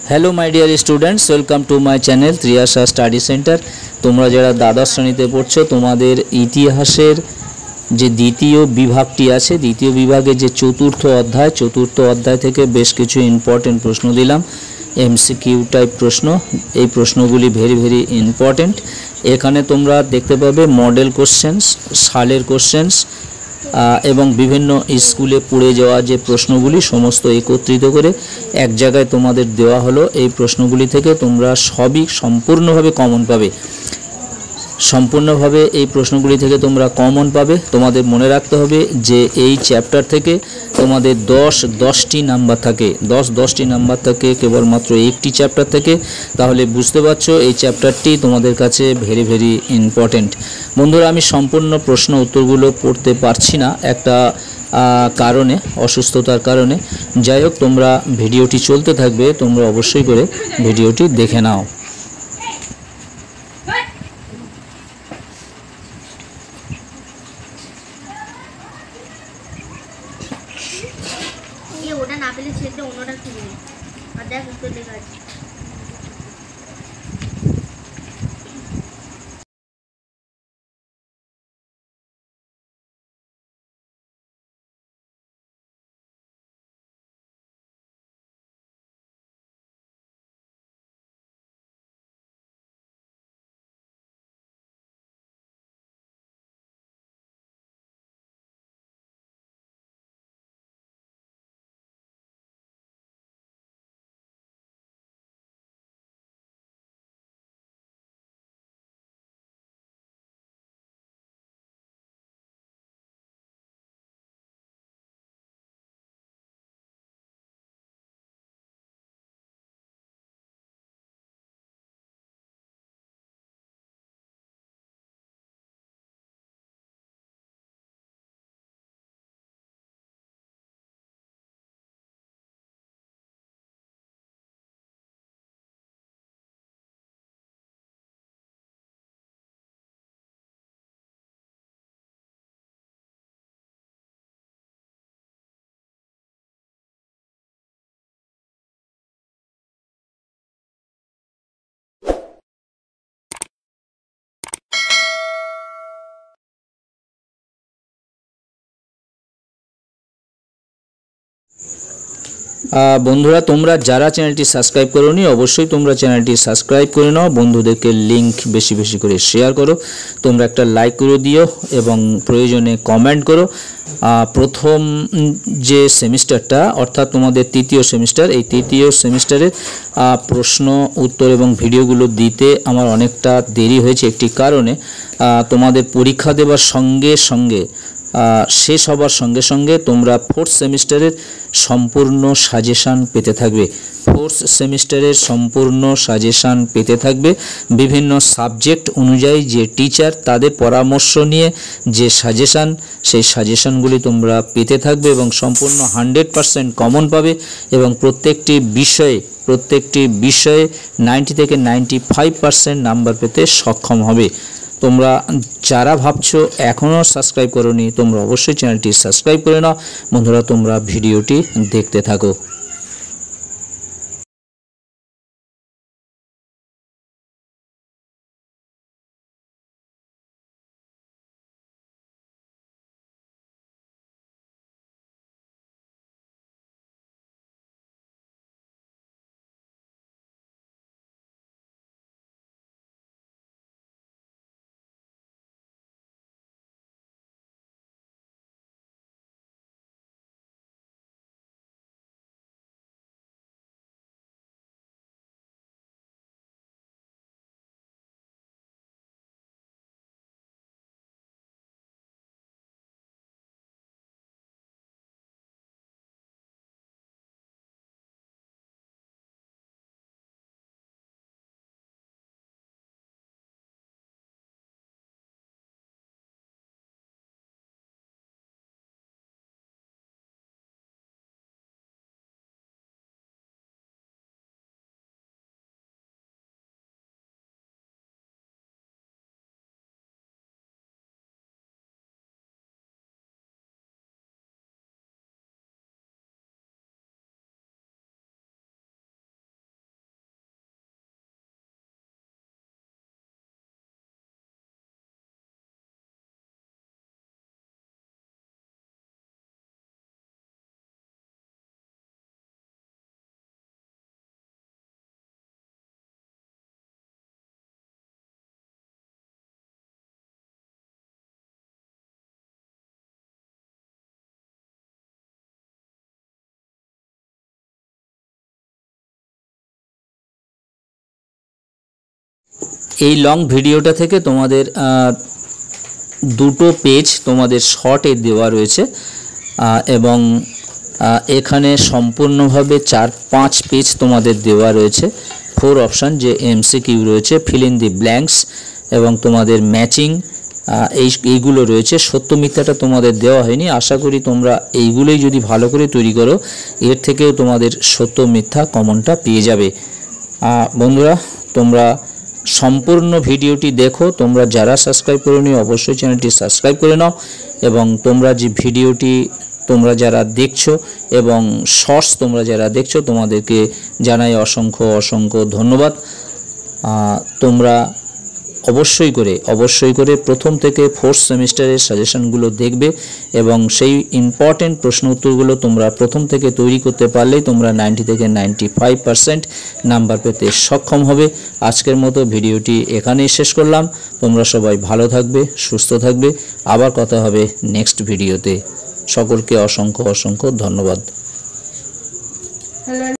Hello my dear students, welcome to my channel Triyasha study centre. তোমরা যারা দ্বাদশ শ্রেণীতে পড়ছো, তোমাদের ইতিহাসের যে দ্বিতীয় বিভাগটি আছে, দ্বিতীয় বিভাগের যে চতুর্থ অধ্যায় থেকে বেশ কিছু ইম্পর্টেন্ট প্রশ্ন দিলাম, এমসিকিউ টাইপ প্রশ্ন। এই প্রশ্নগুলি ভেরি ভেরি ইম্পর্টেন্ট। এখানে তোমরা দেখতে পাবে মডেল কোশ্চেন্স, সালের কোশ্চেন্স এবং বিভিন্ন স্কুলে পড়ে যাওয়া যে প্রশ্নগুলি সমস্ত একত্রিত করে এক জায়গায় তোমাদের দেওয়া হলো। এই প্রশ্নগুলি থেকে তোমরা সবই সম্পূর্ণভাবে কমন পাবে। এই প্রশ্নগুলি থেকে তোমরা কমন পাবে। তোমাদের মনে রাখতে হবে যে এই চ্যাপ্টার থেকে তোমাদের 10টি নাম্বার থাকে, 10টি নাম্বার থাকে কেবলমাত্র একটি চ্যাপ্টার থেকে। তাহলে বুঝতে পারছো এই চ্যাপ্টারটি তোমাদের কাছে ভেরি ভেরি ইম্পর্টেন্ট। বন্ধুরা, আমি সম্পূর্ণ প্রশ্ন উত্তরগুলো পড়তে পারছি না একটা কারণে, অসুস্থতার কারণে। যাই হোক, তোমরা ভিডিওটি চলতে থাকবে, তোমরা অবশ্যই করে ভিডিওটি দেখে নাও। ওটা না পেলে ছেড়ে অন্যটা খুঁজে নে, আর দেখ উত্তর লেখা আছে। বন্ধুরা, তোমরা যারা চ্যানেলটি সাবস্ক্রাইব করোনি, অবশ্যই তোমরা চ্যানেলটি সাবস্ক্রাইব করে নাও। বন্ধুদেরকে লিংক বেশি বেশি করে শেয়ার করো। তোমরা একটা লাইক করে দিও এবং প্রয়োজনে কমেন্ট করো। প্রথম যে সেমিস্টারটা, অর্থাৎ তোমাদের তৃতীয় সেমিস্টার, এই তৃতীয় সেমিস্টারের প্রশ্ন উত্তর এবং ভিডিওগুলো দিতে আমার অনেকটা দেরি হয়েছে একটি কারণে। তোমাদের পরীক্ষা দেওয়ার সঙ্গে সঙ্গে শেষ হবার সঙ্গে সঙ্গে তোমরা ফোর্থ সেমিস্টারের সম্পূর্ণ সাজেশান পেতে থাকবে। ফোর্থ সেমিস্টারের সম্পূর্ণ সাজেশান পেতে থাকবে। বিভিন্ন সাবজেক্ট অনুযায়ী যে টিচার, তাদের পরামর্শ নিয়ে যে সাজেশান, সেই সাজেশানগুলি তোমরা পেতে থাকবে এবং সম্পূর্ণ 100% কমন পাবে এবং প্রত্যেকটি বিষয়ে 90 থেকে 95% নাম্বার পেতে সক্ষম হবে। তোমরা যারা ভাবছো এখনও সাবস্ক্রাইব করোনি, তোমরা অবশ্যই চ্যানেলটি সাবস্ক্রাইব করে নাও। বন্ধুরা, তোমরা ভিডিওটি দেখতে থাকো। এই লং ভিডিওটা থেকে তোমাদের দুটো পেজ তোমাদের শর্টে দেওয়া রয়েছে এবং এখানে সম্পূর্ণভাবে 4-5 পেজ তোমাদের দেওয়া রয়েছে। 4 অপশান যে এমসিকিউ রয়েছে, ফিল ইন দি ব্ল্যাঙ্কস এবং তোমাদের ম্যাচিং এইগুলো রয়েছে। সত্য মিথ্যাটা তোমাদের দেওয়া হয়নি। আশা করি তোমরা এইগুলোই যদি ভালো করে তৈরি করো এর থেকেও তোমাদের সত্য মিথ্যা কমনটা পেয়ে যাবে। বন্ধুরা তোমরা সম্পূর্ণ ভিডিওটি দেখো। তোমরা যারা সাবস্ক্রাইব করোনি অবশ্যই চ্যানেলটি সাবস্ক্রাইব করে নাও এবং তোমরা যে ভিডিওটি তোমরা যারা দেখছো এবং শর্টস তোমরা যারা দেখছো তোমাদেরকে জানাই অসংখ্য ধন্যবাদ। তোমরা অবশ্যই করে প্রথম থেকে 4th সেমিস্টারের সাজেশনগুলো দেখবে এবং সেই ইম্পর্টেন্ট প্রশ্ন উত্তরগুলো তোমরা প্রথম থেকে তৈরি করতে পারলেই তোমরা 90 থেকে 95% নাম্বার পেতে সক্ষম হবে। আজকের মতো ভিডিওটি এখানেই শেষ করলাম। তোমরা সবাই ভালো থাকবে, সুস্থ থাকবে। আবার কথা হবে নেক্সট ভিডিওতে। সকলকে অসংখ্য ধন্যবাদ।